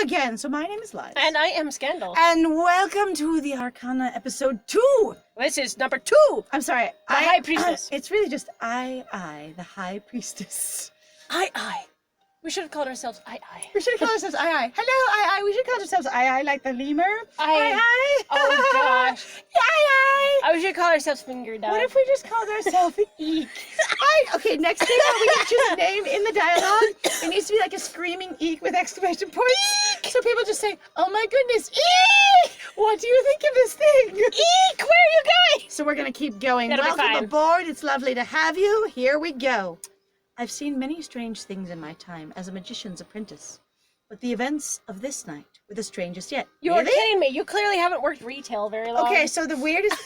again. So my name is Liz. And I am Scandal. And welcome to the Arcana episode 2. This is number 2. I'm sorry. The High Priestess. It's really just I, the High Priestess. I. We should have called ourselves I. We should have called ourselves I. Hello, I. We should call ourselves I like the lemur. I. Oh gosh. I. Oh, we should call ourselves Finger Dog. What if we just called ourselves Eek? Okay, next thing we need to choose a name in the dialogue. It needs to be like a screaming Eek with exclamation points. Eek! So people just say, oh my goodness, Eek! What do you think of this thing? Eek! Where are you going? So we're going to keep going. That'll be Welcome fine. aboard. It's lovely to have you. Here we go. I've seen many strange things in my time as a magician's apprentice, but the events of this night were the strangest yet. You're kidding me. You clearly haven't worked retail very long. Okay, so the weirdest,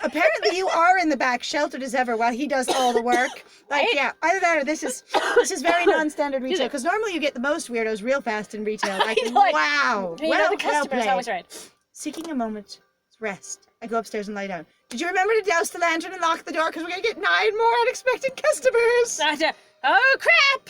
apparently you are in the back, sheltered as ever, while he does all the work. Yeah, either that or this is very non-standard retail, because normally you get the most weirdos real fast in retail. Wow. The customer's always right. Seeking a moment's rest, I go upstairs and lie down. Did you remember to douse the lantern and lock the door, because we're going to get 9 more unexpected customers? Oh, crap!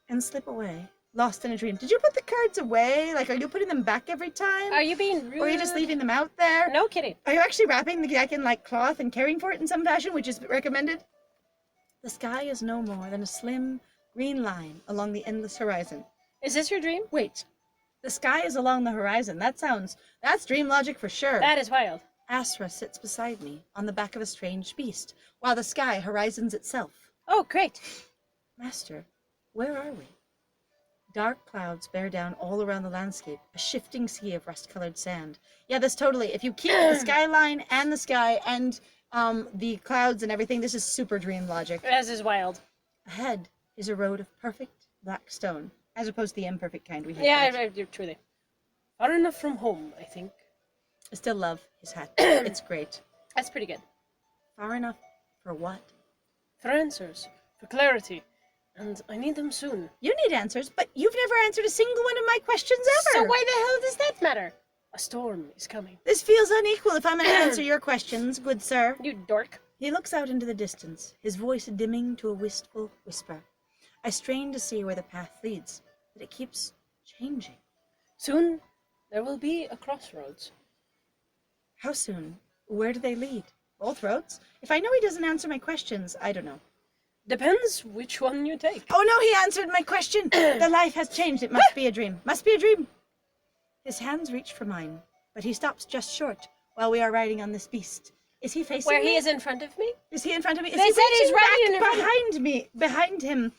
And slip away, lost in a dream. Did you put the cards away? Are you putting them back every time? Are you being rude? Or are you just leaving them out there? No kidding. Are you actually wrapping the deck in cloth and caring for it in some fashion, which is recommended? The sky is no more than a slim green line along the endless horizon. Is this your dream? Wait, the sky is along the horizon. That's dream logic for sure. That is wild. Asra sits beside me on the back of a strange beast, while the sky horizons itself. Oh, great. Master, where are we? Dark clouds bear down all around the landscape, a shifting sea of rust-colored sand. Yeah, this totally, if you keep the skyline and the sky and the clouds and everything, this is super dream logic. This is wild. Ahead is a road of perfect black stone, as opposed to the imperfect kind we have. Yeah, truly. Far enough from home, I think. I still love his hat. It's great. That's pretty good. Far enough for what? For answers, for clarity, and I need them soon. You need answers, but you've never answered a single one of my questions ever. So why the hell does that matter? A storm is coming. This feels unequal if I'm going to answer your questions, good sir. You dork. He looks out into the distance, his voice dimming to a wistful whisper. I strain to see where the path leads, but it keeps changing. Soon, there will be a crossroads. How soon? Where do they lead? Both roads? If I know he doesn't answer my questions, I don't know. Depends which one you take. Oh no, he answered my question! The life has changed. It must be a dream. Must be a dream. His hands reach for mine, but he stops just short while we are riding on this beast. Is he facing Where me? he is in front of me? Is he in front of me? Is They he said he's reaching riding back in front behind me? Behind him.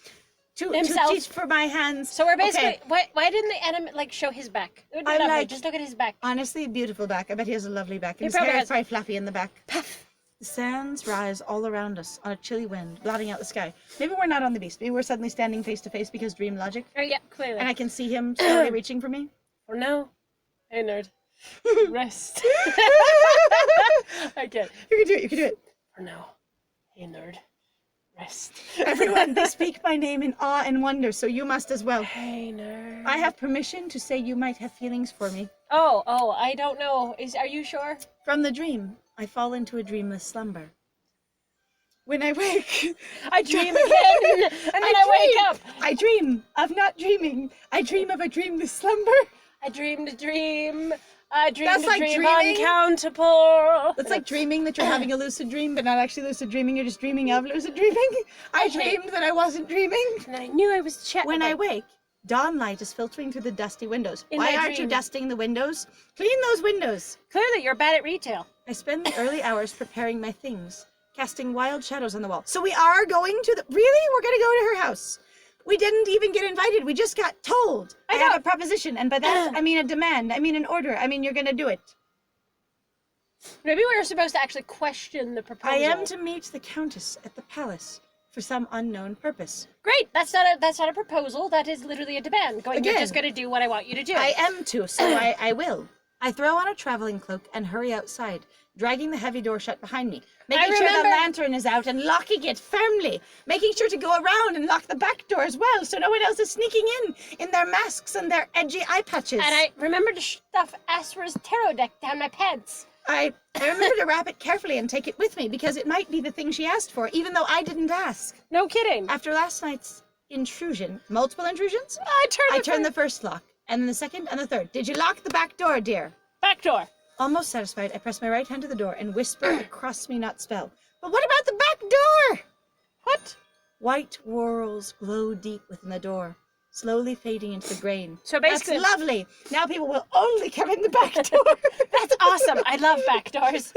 To reach for my hands. So we're basically... Okay. Why didn't the anime, show his back? It would be I lovely. like- Just look at his back. Honestly, beautiful back. I bet he has a lovely back. He His probably hair has- is very fluffy in the back. Puff. The sands rise all around us on a chilly wind, blotting out the sky. Maybe we're not on the beast. Maybe we're suddenly standing face to face because dream logic. Oh, yeah, clearly. And I can see him slowly reaching for me. For now, hey, nerd. Rest. I get it. You can do it. You can do it. For now, hey, nerd. Rest. Everyone, they speak my name in awe and wonder, so you must as well. Hey, nerd. I have permission to say you might have feelings for me. Oh, I don't know. Are you sure? From the dream, I fall into a dreamless slumber. When I wake, I dream again, and then I wake up. I dream of not dreaming. I dream of a dreamless slumber. I dreamed a dream. I dreamed That's a like dream dreaming. uncountable. It's like dreaming that you're having a lucid dream, but not actually lucid dreaming. You're just dreaming of lucid dreaming. I dreamed that I wasn't dreaming. And I knew I was chatting. When I wake, dawn light is filtering through the dusty windows. In Why my aren't you dream. dusting the windows? Clean those windows. Clearly, you're bad at retail. I spend the early hours preparing my things, casting wild shadows on the wall. So we are going to the... Really? We're going to go to her house. We didn't even get invited. We just got told. I have a proposition. And by that, I mean a demand. I mean an order. I mean you're going to do it. Maybe we were supposed to actually question the proposal. I am to meet the Countess at the palace for some unknown purpose. Great. That's not a proposal. That is literally a demand. You're Again. just going to do what I want you to do. I am to, so I will. I throw on a traveling cloak and hurry outside, dragging the heavy door shut behind me, making sure the remember- lantern is out and locking it firmly, making sure to go around and lock the back door as well so no one else is sneaking in their masks and their edgy eye patches. And I remember to stuff Asra's tarot deck down my pants. I remember to wrap it carefully and take it with me because it might be the thing she asked for, even though I didn't ask. No kidding. After last night's intrusion, multiple intrusions, I turned the first lock and then the second and the third. Did you lock the back door, dear? Back door. Almost satisfied, I press my right hand to the door and whisper across me not spell. But what about the back door? What? White whorls glow deep within the door, slowly fading into the grain. So basically... That's lovely. Now people will only come in the back door. That's awesome. I love back doors.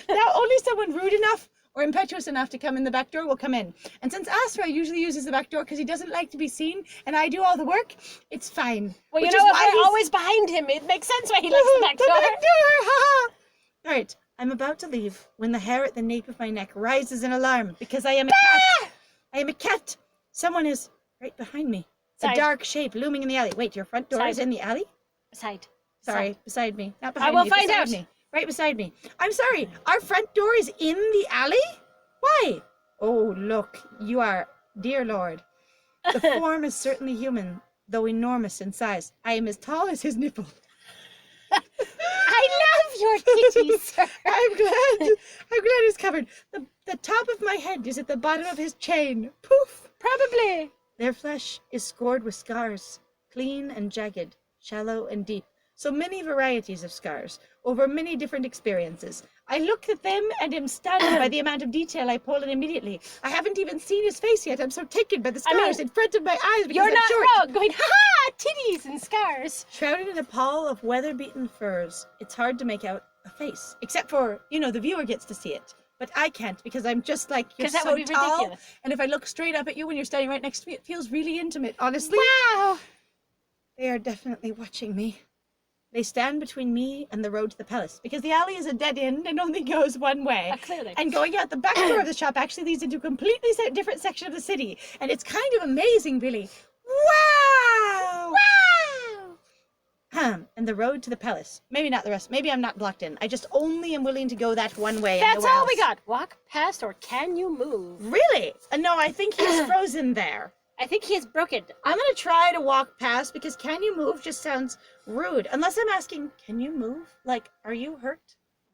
Now only someone rude enough or impetuous enough to come in the back door will come in. And since Astra usually uses the back door because he doesn't like to be seen and I do all the work, it's fine. Well, you know, if we're always behind him, it makes sense why he likes the back door. The back door, haha. All right, I'm about to leave when the hair at the nape of my neck rises in alarm because I am a cat. I am a cat. Someone is right behind me. Side. A dark shape looming in the alley. Wait, your front door is in the alley? Side. Sorry, beside me. Not behind I will me, find beside out. me. Right beside me. I'm sorry, our front door is in the alley? Why? Oh, look, you are, dear Lord. The form is certainly human, though enormous in size. I am as tall as his nipple. I love your titties, sir. I'm glad it's covered. The top of my head is at the bottom of his chain. Poof. Probably. Their flesh is scored with scars, clean and jagged, shallow and deep. So many varieties of scars, over many different experiences. I look at them and am stunned by the amount of detail I pull in immediately. I haven't even seen his face yet. I'm so taken by the scars in front of my eyes because You're I'm not short. wrong. Going, ha-ha, titties and scars. Shrouded in a pall of weather-beaten furs, it's hard to make out a face. Except for, the viewer gets to see it. But I can't because I'm just like, you're That so would be tall. ridiculous. And if I look straight up at you when you're standing right next to me, it feels really intimate, honestly. Wow. They are definitely watching me. They stand between me and the road to the palace because the alley is a dead end and only goes one way. Clearly. And going out the back door of the shop actually leads into a completely different section of the city. And it's kind of amazing, Billy. Wow! Wow! And the road to the palace. Maybe not the rest. Maybe I'm not blocked in. I just only am willing to go that one way. That's all we got. Walk past or can you move? Really? No, I think he's frozen there. I think he is broken. I'm going to try to walk past because can you move just sounds rude. Unless I'm asking, can you move? Like, are you hurt?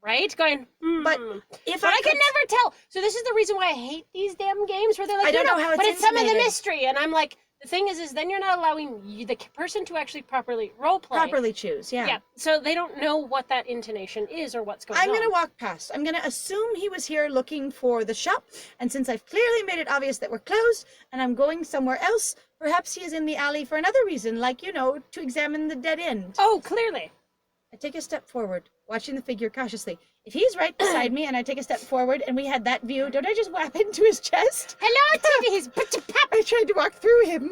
Right? Going, But if I can never tell. So this is the reason why I hate these damn games where they're like, I don't know how it's but it's some of the intimated. mystery. And I'm like, the thing is then you're not allowing the person to actually properly roleplay. Properly choose, yeah. Yeah. So they don't know what that intonation is or what's going on. I'm going to walk past. I'm going to assume he was here looking for the shop. And since I've clearly made it obvious that we're closed and I'm going somewhere else, perhaps he is in the alley for another reason, like, to examine the dead end. Oh, clearly. I take a step forward, watching the figure cautiously. If he's right beside me and I take a step forward and we had that view, don't I just whap into his chest? Hello, titties. I tried to walk through him.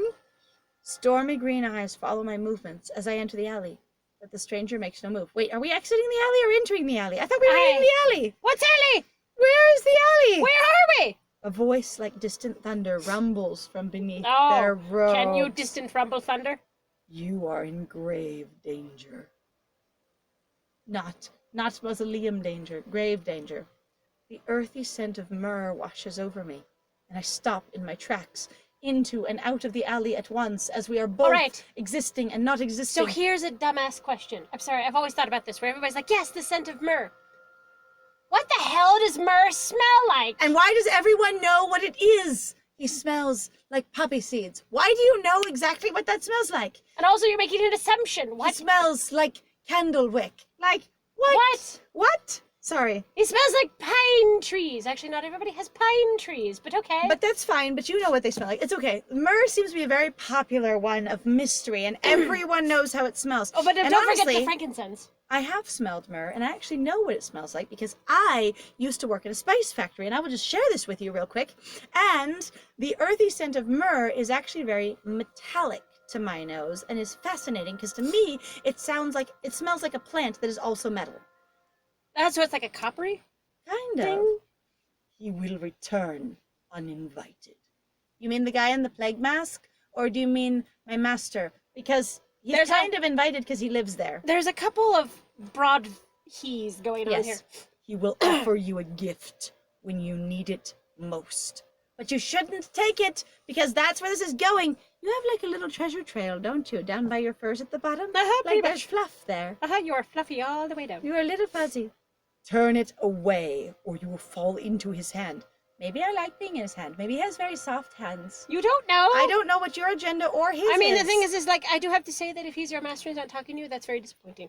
Stormy green eyes follow my movements as I enter the alley, but the stranger makes no move. Wait, are we exiting the alley or entering the alley? I thought we were in the alley. What's alley? Where is the alley? Where are we? A voice like distant thunder rumbles from beneath Oh, their robes. can you distant rumble thunder? You are in grave danger. Not mausoleum danger, grave danger. The earthy scent of myrrh washes over me, and I stop in my tracks, into and out of the alley at once, as we are both existing and not existing. So here's a dumbass question. I'm sorry, I've always thought about this, where everybody's like, yes, the scent of myrrh. What the hell does myrrh smell like? And why does everyone know what it is? He smells like poppy seeds. Why do you know exactly what that smells like? And also you're making an assumption. What? He smells like candle wick. Like, what? What? Sorry. He smells like pine trees. Actually, not everybody has pine trees, but okay. But that's fine, but you know what they smell like. It's okay. Myrrh seems to be a very popular one of mystery, and everyone knows how it smells. Oh, but and don't honestly, forget the frankincense. I have smelled myrrh, and I actually know what it smells like because I used to work in a spice factory, and I will just share this with you real quick. And the earthy scent of myrrh is actually very metallic to my nose and is fascinating because to me, it smells like a plant that is also metal. So it's like a coppery Kind of. thing? He will return uninvited. You mean the guy in the plague mask? Or do you mean my master? Because he's kind of invited because he lives there. There's a couple of broad he's going on here. He will offer you a gift when you need it most. But you shouldn't take it because that's where this is going. You have like a little treasure trail, don't you? Down by your furs at the bottom? Pretty Like there's much. fluff there. You're fluffy all the way down. You're a little fuzzy. Turn it away, or you will fall into his hand. Maybe I like being in his hand. Maybe he has very soft hands. You don't know. I don't know what your agenda or his I mean, is. the thing is like, I do have to say that if he's your master and he's not talking to you, that's very disappointing.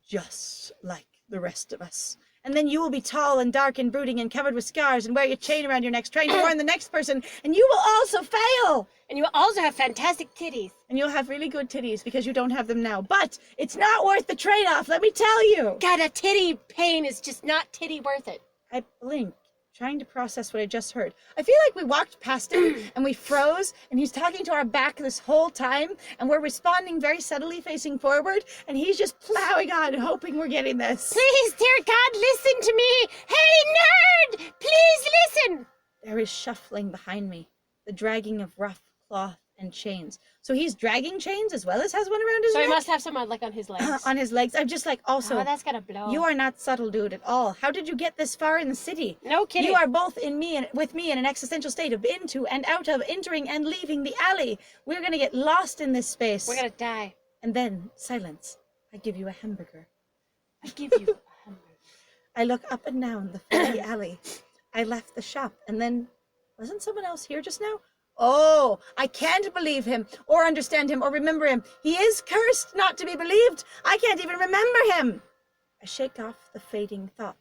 Just like the rest of us. And then you will be tall and dark and brooding and covered with scars and wear your chain around your neck, trying to warn the next person, and you will also fail! And you also have fantastic titties. And you'll have really good titties because you don't have them now. But it's not worth the trade-off, let me tell you! God, a titty pain is just not titty worth it. I blink, trying to process what I just heard. I feel like we walked past him and we froze, and he's talking to our back this whole time, and we're responding very subtly facing forward, and he's just plowing on, hoping we're getting this. Please, dear God, listen to me! Hey, nerd! Please listen! There is shuffling behind me, the dragging of rough cloth and chains. So he's dragging chains as well as has one around his So neck? he must have someone like on his legs. On his legs. I'm just like, also, Oh, that's gotta blow. you are not subtle, dude, at all. How did you get this far in the city? No kidding. You are both with me in an existential state of into and out of, entering and leaving the alley. We're gonna get lost in this space. We're gonna die. And then, silence. I give you a hamburger. I give you a hamburger. I look up and down the filthy alley. I left the shop, and then, wasn't someone else here just now? Oh, I can't believe him, or understand him, or remember him. He is cursed not to be believed. I can't even remember him. I shake off the fading thought.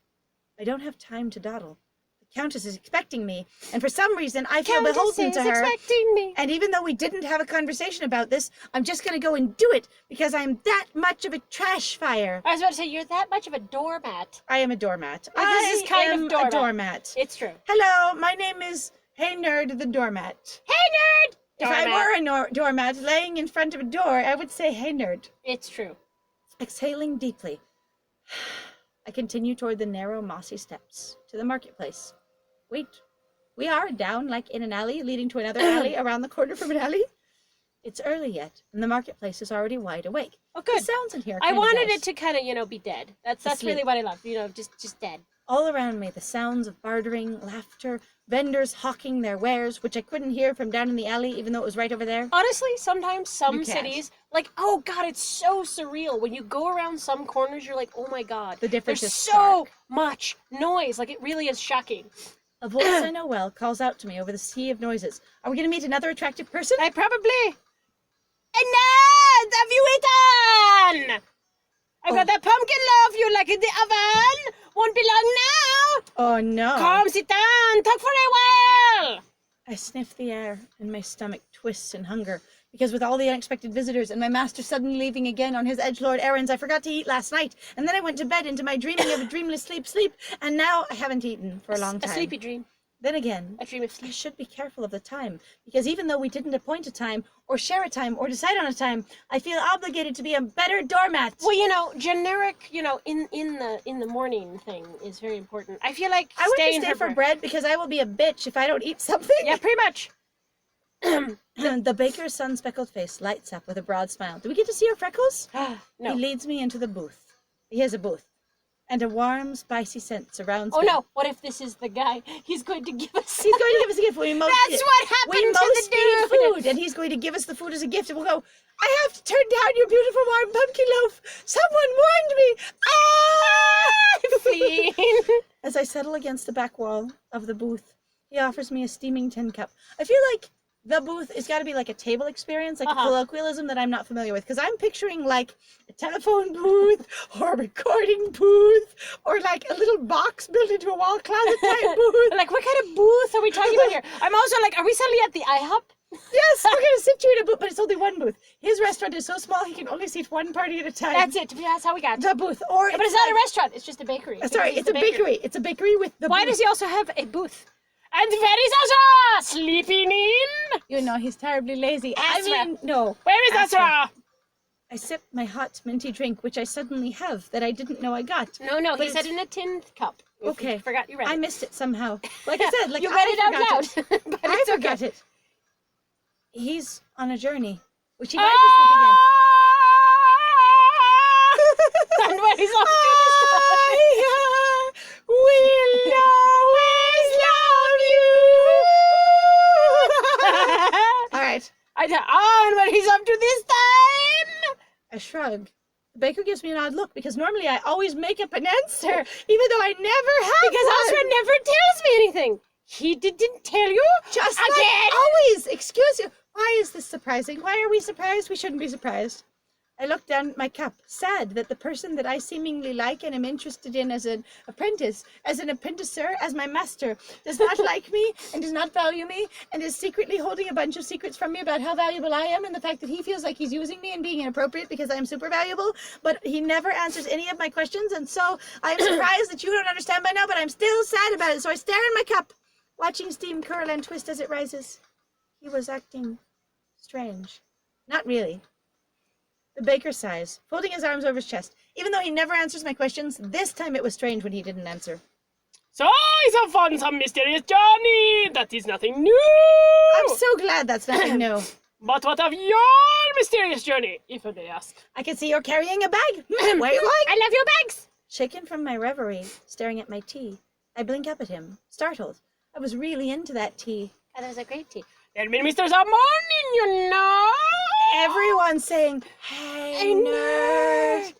I don't have time to dawdle. The Countess is expecting me, and for some reason I feel beholden to her. Expecting me. And even though we didn't have a conversation about this, I'm just going to go and do it, because I'm that much of a trash fire. I was about to say, you're that much of a doormat. I am a doormat. This is kind of a doormat. It's true. Hello, my name is Hey Nerd the Doormat. Hey, nerd! If I were a doormat laying in front of a door, I would say, hey, nerd. It's true. Exhaling deeply, I continue toward the narrow, mossy steps to the marketplace. Wait, we are down like in an alley leading to another alley around the corner from an alley? It's early yet, and the marketplace is already wide awake. Oh, good. The sounds in here are I kind of wanted nice. it to kind of, be dead. That's Asleep. really what I love. Just dead. All around me, the sounds of bartering, laughter, vendors hawking their wares, which I couldn't hear from down in the alley, even though it was right over there. Honestly, sometimes some You can't. cities, like, oh God, it's so surreal. When you go around some corners, you're like, oh my God. The difference There's is so stark. much noise. Like, it really is shocking. A voice I know well calls out to me over the sea of noises. Are we going to meet another attractive person? I probably... Annette, have you eaten? I've got that pumpkin loaf you like in the oven. Won't be long now. Oh no. Come, sit down. Talk for a while. I sniff the air and my stomach twists in hunger because with all the unexpected visitors and my master suddenly leaving again on his edgelord errands, I forgot to eat last night, and then I went to bed into my dreaming of a dreamless sleep, and now I haven't eaten for a long time. A sleepy dream. Then again, A dream of I sleep. should be careful of the time, because even though we didn't appoint a time, or share a time, or decide on a time, I feel obligated to be a better doormat. Well, generic, in the morning thing is very important. I feel like I want to staying stay for bread because I will be a bitch if I don't eat something. Yeah, pretty much. The baker's sun-speckled face lights up with a broad smile. Do we get to see your freckles? No. He leads me into the booth. He has a booth. And a warm, spicy scent surrounds Oh me. no! What if this is the guy? He's going to give us. He's going to give us a gift. That's what happened we to most the need dude. food, and he's going to give us the food as a gift, and we'll go, I have to turn down your beautiful warm pumpkin loaf. Someone warned me. Ah! Fiend. As I settle against the back wall of the booth, he offers me a steaming tin cup. I feel like the booth has got to be like a table experience, like a colloquialism that I'm not familiar with, because I'm picturing like a telephone booth or a recording booth or like a little box built into a wall closet type booth. Like, what kind of booth are we talking about here? I'm also like, are we suddenly at the IHOP? Yes, we're going to sit you in a booth, but it's only one booth. His restaurant is so small he can only seat one party at a time. That's it. That's how we got The booth. Or but it's not a restaurant. It's just a bakery. Sorry, it's a bakery. It's a bakery with the Why booth. does he also have a booth? And where is Azra? Sleeping in? You know, he's terribly lazy. Azra. No. Where is Azra? I sip my hot minty drink, which I suddenly have that I didn't know I got. No, But he said in a tin cup. Okay. You forgot you read it. I missed it somehow. Like I said, like you read it out forgot loud. it. But I it's forgot okay. it. He's on a journey, which he might be And when he's off to I will always love you. All right. and when he's up to this time. I shrug. The baker gives me an odd look because normally I always make up an answer, even though I never have Because one. Azra never tells me anything. He didn't tell you? Just again? like always! Excuse you! Why is this surprising? Why are we surprised? We shouldn't be surprised. I looked down at my cup, sad that the person that I seemingly like and am interested in as an apprenticer, as my master, does not like me and does not value me and is secretly holding a bunch of secrets from me about how valuable I am and the fact that he feels like he's using me and being inappropriate because I am super valuable, but he never answers any of my questions, and so I am surprised that you don't understand by now, but I'm still sad about it, so I stare in my cup, watching steam curl and twist as it rises. He was acting strange. Not really. The baker sighs, folding his arms over his chest. Even though he never answers my questions, this time it was strange when he didn't answer. So he's off on some mysterious journey. That is nothing new. I'm so glad that's nothing new. But what of your mysterious journey, if I may ask? I can see you're carrying a bag. Where are you going? I love your bags. Shaken from my reverie, staring at my tea, I blink up at him, startled. I was really into that tea. Oh, that was a great tea. There have been misters of morning, you know. Everyone's saying, hey, nerd.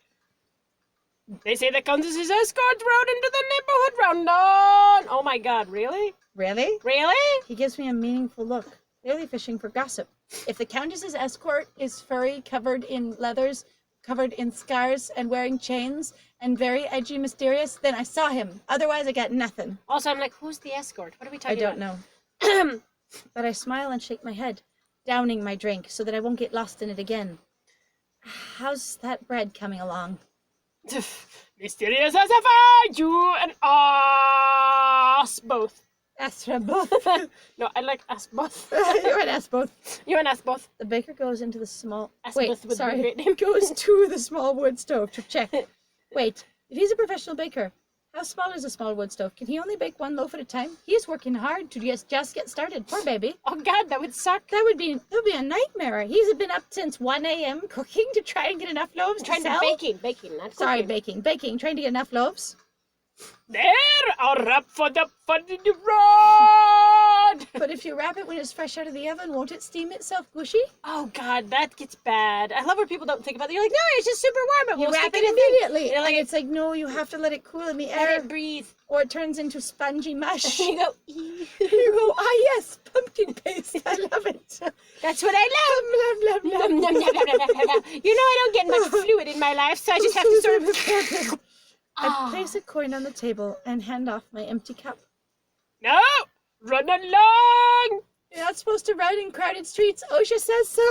They say the Countess's escort rode into the neighborhood round on. Oh my god, really? Really? Really? He gives me a meaningful look, clearly fishing for gossip. If the Countess's escort is furry, covered in leathers, covered in scars, and wearing chains, and very edgy, mysterious, then I saw him. Otherwise, I got nothing. Also, I'm like, who's the escort? What are we talking about? I don't know. But I smile and shake my head, downing my drink so that I won't get lost in it again. How's that bread coming along? Mysterious as a fire, you and us both. Us both. No, I like us both. You're an us both. You and us both. The baker goes into the small... Us Wait, both would be a sorry. great name. Goes to the small wood stove to check. Wait, if he's a professional baker, how small is a small wood stove? Can he only bake one loaf at a time? He's working hard to just get started. Poor baby. Oh god, that would suck. That would be a nightmare. He's been up since 1 a.m. cooking to try and get enough loaves to sell. Baking, not Sorry, cooking. baking, trying to get enough loaves. There, I'll wrap for the road. But if you wrap it when it's fresh out of the oven, won't it steam itself gushy? Oh god, that gets bad. I love when people don't think about it. You're like, no, it's just super warm, but You we'll wrap stick it in immediately. You're like, And it's like, no, you have to let it cool in the let air. it breathe. Or it turns into spongy mush. You go, You go, ah yes, pumpkin paste. I love it. that's what I love. Love, love, love. Nom, nom, nom, nom, nom, nom, nom. You know I don't get much fluid in my life, so I just have to sort of... I place a coin on the table and hand off my empty cup. No! Run along! You're not supposed to ride in crowded streets. OSHA says so.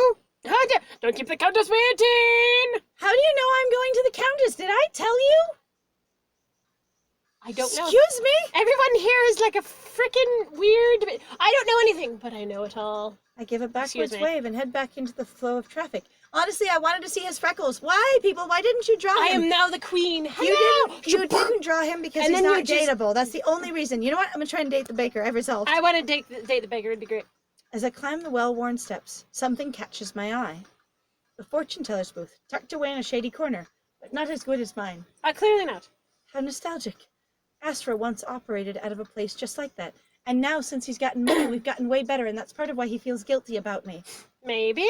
Oh, don't keep the Countess waiting! How do you know I'm going to the Countess? Did I tell you? I don't know. Excuse me? Everyone here is like a freaking weird... I don't know anything, but I know it all. I give a backwards me. wave and head back into the flow of traffic. Honestly, I wanted to see his freckles. Why, people? Why didn't you draw I him? am now the queen. Hello! You didn't draw him because And he's then not you just- dateable. That's the only reason. You know what? I'm going to try and date the baker. I've resolved. I want to date the baker. It'd be great. As I climb the well-worn steps, something catches my eye. The fortune teller's booth, tucked away in a shady corner, but not as good as mine. Clearly not. How nostalgic. Astra once operated out of a place just like that. And now, since he's gotten money, we've gotten way better, and that's part of why he feels guilty about me. Maybe.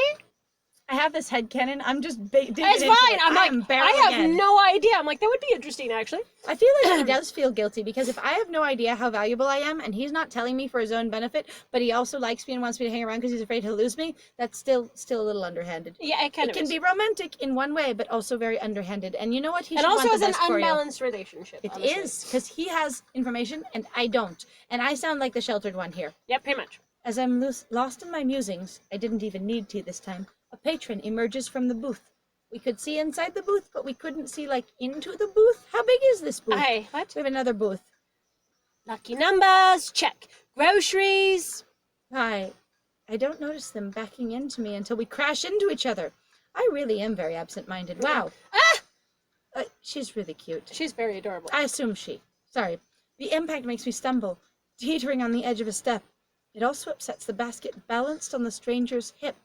I have this headcanon. I'm just digging It's into fine. it. I'm like, am I have barreling in. no idea. I'm like, that would be interesting, actually. I feel like he does feel guilty, because if I have no idea how valuable I am, and he's not telling me for his own benefit, but he also likes me and wants me to hang around because he's afraid he'll lose me, that's still a little underhanded. Yeah, it kind It of can is. be romantic in one way, but also very underhanded. And you know what? He And should also want as the an best for you. unbalanced relationship. It honestly. is, because he has information and I don't. And I sound like the sheltered one here. Yep, pretty much. As I'm lost in my musings, I didn't even need tea this time, a patron emerges from the booth. We could see inside the booth, but we couldn't see, like, into the booth. How big is this booth? Hey, what? We have another booth. Lucky numbers, check. Groceries. Hi. I don't notice them backing into me until we crash into each other. I really am very absent-minded. Wow. Ah! She's really cute. She's very adorable. I assume she. Sorry. The impact makes me stumble, teetering on the edge of a step. It also upsets the basket balanced on the stranger's hip,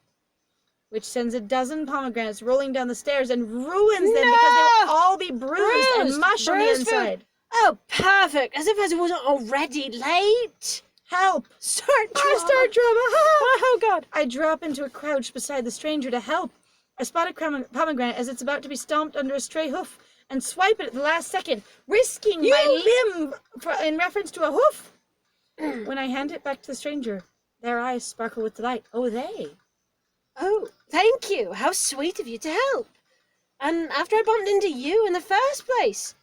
which sends a dozen pomegranates rolling down the stairs and ruins them because they will all be bruised and mush on the Bruised food. inside. Oh, perfect. As if I wasn't already late. Help! Start drama. I start drama! Oh, God. I drop into a crouch beside the stranger to help. I spot a pomegranate as it's about to be stomped under a stray hoof and swipe it at the last second, risking my limb in reference to a hoof. When I hand it back to the stranger, their eyes sparkle with delight. Oh, they. Oh, thank you. How sweet of you to help. And after I bumped into you in the first place.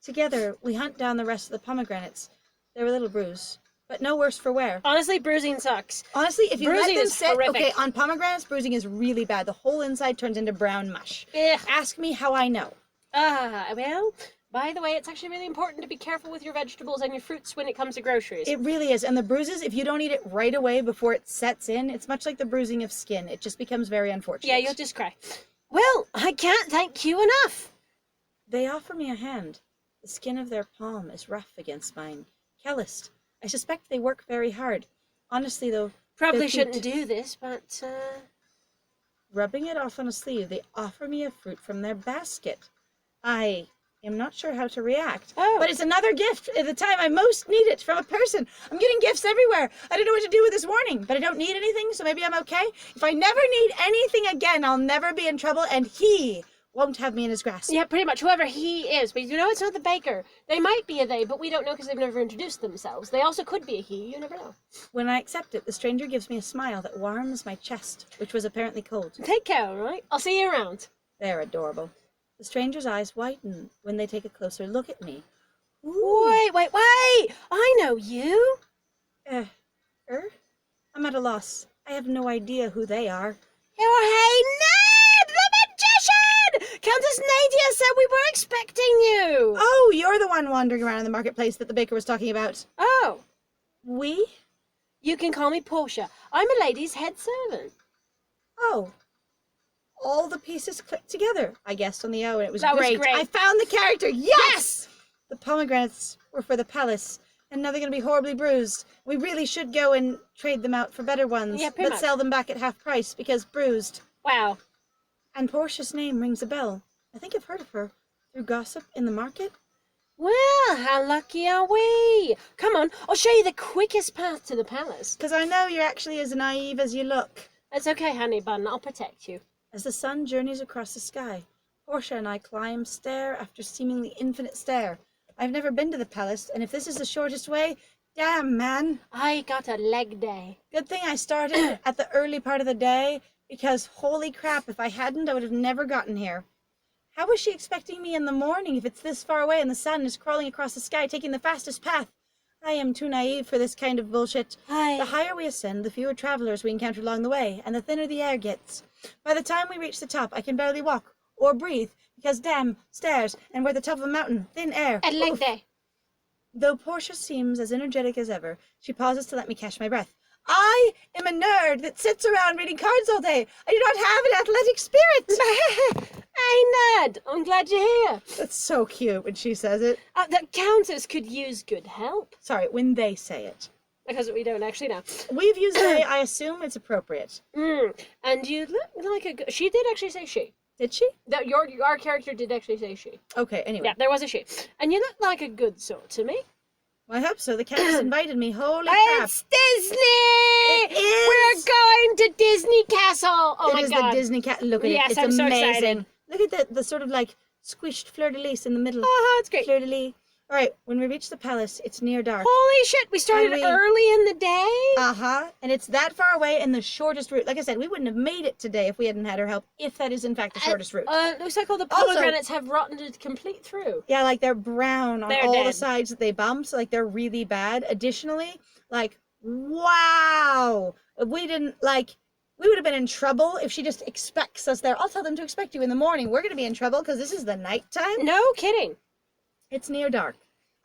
Together, we hunt down the rest of the pomegranates. They're a little bruised, but no worse for wear. Honestly, bruising sucks. Honestly, if you Bruising let them is sit, horrific. okay, on pomegranates, bruising is really bad. The whole inside turns into brown mush. Ugh. Ask me how I know. Well, by the way, it's actually really important to be careful with your vegetables and your fruits when it comes to groceries. It really is. And the bruises, if you don't eat it right away before it sets in, it's much like the bruising of skin. It just becomes very unfortunate. Yeah, you'll just cry. Well, I can't thank you enough. They offer me a hand. The skin of their palm is rough against mine. Calloused. I suspect they work very hard. Honestly, though, Probably their shouldn't feet- do this, but, Rubbing it off on a sleeve, they offer me a fruit from their basket. I am not sure how to react. Oh. But it's another gift at the time I most need it from a person. I'm getting gifts everywhere. I don't know what to do with this warning, but I don't need anything, so maybe I'm okay. If I never need anything again, I'll never be in trouble, and he won't have me in his grasp. Yeah, pretty much, whoever he is. But you know, it's not the baker. They might be a they, but we don't know because they've never introduced themselves. They also could be a he, you never know. When I accept it, the stranger gives me a smile that warms my chest, which was apparently cold. Take care, all right? I'll see you around. They're adorable. The stranger's eyes whiten when they take a closer look at me. Ooh. Wait! I know you. I'm at a loss. I have no idea who they are. Hey, Ned, the magician! Countess Nadia said we were expecting you. Oh, you're the one wandering around in the marketplace that the baker was talking about. Oh, We? you can call me Portia. I'm a lady's head servant. Oh. All the pieces clicked together. I guessed on the O and it was That was great. great. I found the character. Yes! The pomegranates were for the palace, and now they're going to be horribly bruised. We really should go and trade them out for better ones, Yeah, pretty but much. sell them back at half price because bruised. Wow. And Portia's name rings a bell. I think I've heard of her through gossip in the market. Well, how lucky are we? Come on, I'll show you the quickest path to the palace. Because I know you're actually as naive as you look. It's okay, honey bun. I'll protect you. As the sun journeys across the sky, Portia and I climb stair after seemingly infinite stair. I've never been to the palace, and if this is the shortest way, damn, man. I got a leg day. Good thing I started at the early part of the day, because holy crap, if I hadn't, I would have never gotten here. How was she expecting me in the morning if it's this far away and the sun is crawling across the sky, taking the fastest path? I am too naive for this kind of bullshit. The higher we ascend, the fewer travelers we encounter along the way, and the thinner the air gets. By the time we reach the top, I can barely walk or breathe, because damn, stairs, and we're at the top of a mountain, thin air. A leg Oof. day. Though Portia seems as energetic as ever, she pauses to let me catch my breath. I am a nerd that sits around reading cards all day. I do not have an athletic spirit. Hey, Ned, I'm glad you're here. That's so cute when she says it. The Countess could use good help. Sorry, when they say it. Because we don't actually know. We've used they, I assume it's appropriate. And you look like a good... She did actually say she. Did she? That our character did actually say she. Okay, anyway. Yeah, there was a she. And you look like a good sort to me. Well, I hope so. The Countess invited me. Holy crap. It's Disney! It is! We're going to Disney Castle! Oh It my is god. the Disney cat. Look at Yes, it. It's I'm so amazing. excited. Look at the sort of like squished fleur-de-lis in the middle. Oh, it's great. Fleur-de-lis. All right, when we reach the palace, it's near dark. Holy shit, we started And we- early in the day? Uh-huh. And it's that far away and the shortest route. Like I said, we wouldn't have made it today if we hadn't had her help, if that is in fact the shortest route. Looks like all the Also- pomegranates have rotted complete through. Yeah, like they're brown on They're all the dead. sides that they bump, so like they're really bad. Additionally, like, wow! If we didn't, like, we would have been in trouble if she just expects us there. I'll tell them to expect you in the morning. We're going to be in trouble because this is the nighttime. No kidding. It's near dark.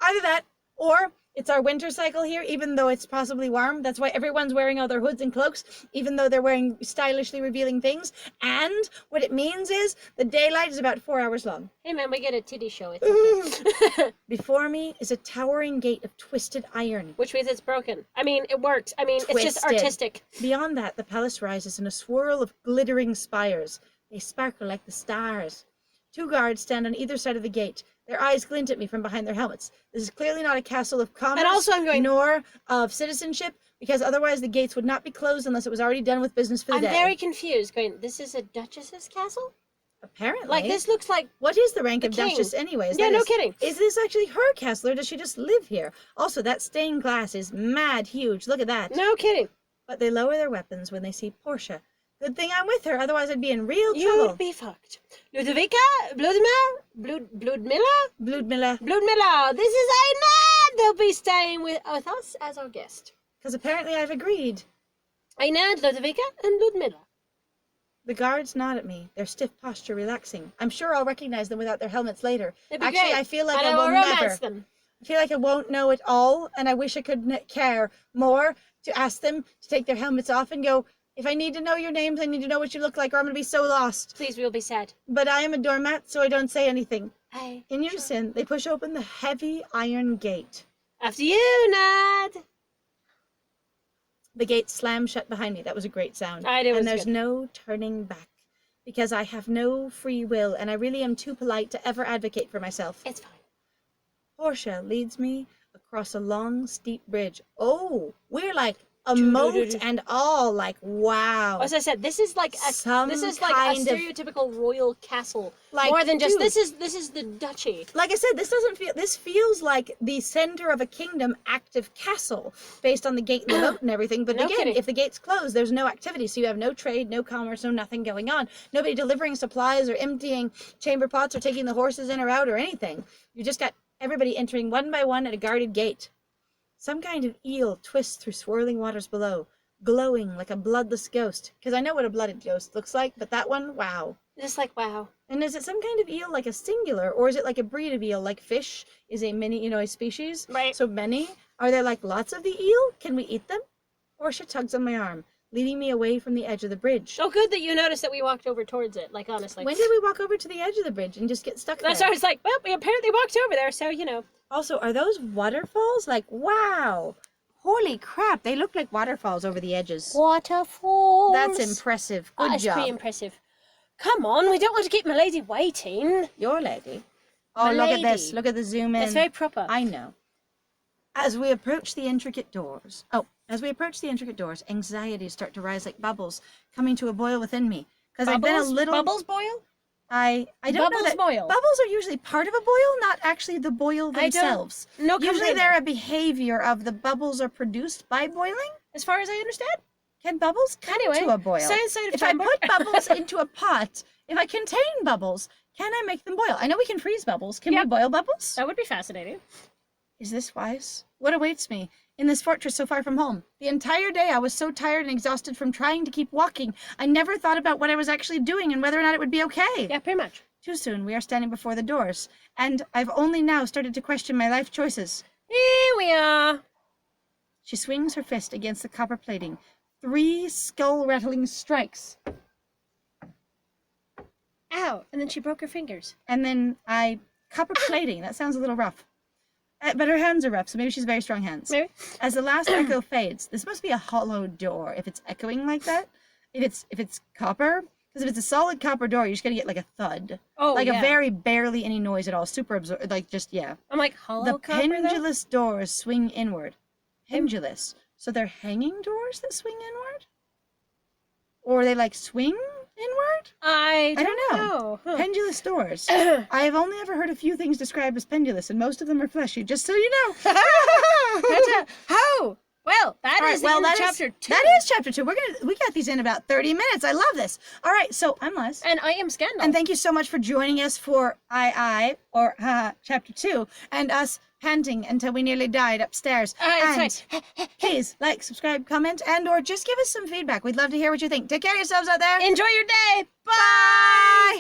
Either that, or it's our winter cycle here, even though it's possibly warm. That's why everyone's wearing all their hoods and cloaks, even though they're wearing stylishly revealing things. And what it means is the daylight is about 4 hours long. Hey man, we get a titty show. It's okay. Before me is a towering gate of twisted iron. Which means it's broken. I mean, it works. I mean, it's just Twisted. artistic. Beyond that, the palace rises in a swirl of glittering spires. They sparkle like the stars. 2 guards stand on either side of the gate. Their eyes glint at me from behind their helmets. This is clearly not a castle of commerce, And also I'm going- nor of citizenship, because otherwise the gates would not be closed unless it was already done with business for the I'm day. very confused. Going, this is a duchess's castle? Apparently. Like, this looks like... What is the rank the of king. Duchess anyways? Yeah, That no is- kidding. Is this actually her castle, or does she just live here? Also, that stained glass is mad huge. Look at that. No kidding. But they lower their weapons when they see Portia. Good thing I'm with her, otherwise I'd be in real trouble. You'd be fucked. Ludovica? Bloodmilla? Bloodmilla. This is Einad! They'll be staying with us as our guest. Because apparently I've agreed. Einad, Ludovica, and Bloodmilla. The guards nod at me, their stiff posture relaxing. I'm sure I'll recognize them without their helmets later. It'd be Actually, great. I feel like and I will romance never. them. I feel like I won't know it all, and I wish I could care more to ask them to take their helmets off and go, if I need to know your names, I need to know what you look like, or I'm going to be so lost. Please, we'll be sad. But I am a doormat, so I don't say anything. Hey. In unison, they push open the heavy iron gate. After you, Nad. The gate slams shut behind me. That was a great sound. It was and there's good. no turning back. Because I have no free will, and I really am too polite to ever advocate for myself. It's fine. Portia leads me across a long, steep bridge. Oh, we're like a moat and all, like, wow. As I said, this is like a Some kind of- stereotypical royal castle. Like, More than just dude. this is the duchy. Like I said, this feels like the center of a kingdom active castle based on the gate and the moat and everything. But No again, kidding. if the gate's closed, there's no activity. So you have no trade, no commerce, no nothing going on. Nobody delivering supplies or emptying chamber pots or taking the horses in or out or anything. You just got everybody entering one by one at a guarded gate. Some kind of eel twists through swirling waters below, glowing like a bloodless ghost. Because I know what a blooded ghost looks like, but that one, wow. Just like, wow. And is it some kind of eel, like a singular, or is it like a breed of eel, like fish is a many, a species? Right. So many? Are there like lots of the eel? Can we eat them? Portia tugs on my arm, leading me away from the edge of the bridge. Oh, good that you noticed that we walked over towards it, like, honestly. When did we walk over to the edge of the bridge and just get stuck there? That's why I was like, well, we apparently walked over there, so, Also, are those waterfalls? Like, wow. Holy crap, they look like waterfalls over the edges. Waterfalls. That's impressive. Good That's job. pretty impressive. Come on, we don't want to keep my lady waiting. Your lady. Oh, My look at this. lady. Look at the zoom in. It's very proper. I know. As we approach the intricate doors, anxieties start to rise like bubbles, coming to a boil within me. Because I've been a little... Bubbles boil? I don't know Bubbles that... boil. Bubbles are usually part of a boil, not actually the boil I don't- themselves. No Usually complaint. they're a behavior of the bubbles are produced by boiling. As far as I understand. Can bubbles come Anyway, to a boil? science side of If I chamber. put bubbles into a pot, if I contain bubbles, can I make them boil? I know we can freeze bubbles. Can we Yep. boil bubbles? That would be fascinating. Is this wise? What awaits me in this fortress so far from home? The entire day I was so tired and exhausted from trying to keep walking, I never thought about what I was actually doing and whether or not it would be okay. Yeah, pretty much. Too soon, we are standing before the doors, and I've only now started to question my life choices. Here we are. She swings her fist against the copper plating. 3 skull-rattling strikes. Ow. And then she broke her fingers. And then copper plating, that sounds a little rough. But her hands are rough, so maybe she's very strong hands. Maybe. As the last echo fades, this must be a hollow door if it's echoing like that. If it's copper, because if it's a solid copper door, you're just gonna get like a thud. Oh, Like yeah. a very barely any noise at all. Super like just, yeah. I'm like, hollow The copper, though? pendulous doors swing inward. Pendulous. So they're hanging doors that swing inward? Or they like swing inward? I don't know. Huh. Pendulous doors. I have only ever heard a few things described as pendulous, and most of them are fleshy, just so you know. How? Well, that All right, is well, in that is- chapter 2. That is chapter 2. We got these in about 30 minutes. I love this. All right, so I'm Les. And I am Scandal. And thank you so much for joining us for chapter 2, and us panting until we nearly died upstairs. It's and please like, subscribe, comment, and or just give us some feedback. We'd love to hear what you think. Take care of yourselves out there. Enjoy your day. Bye.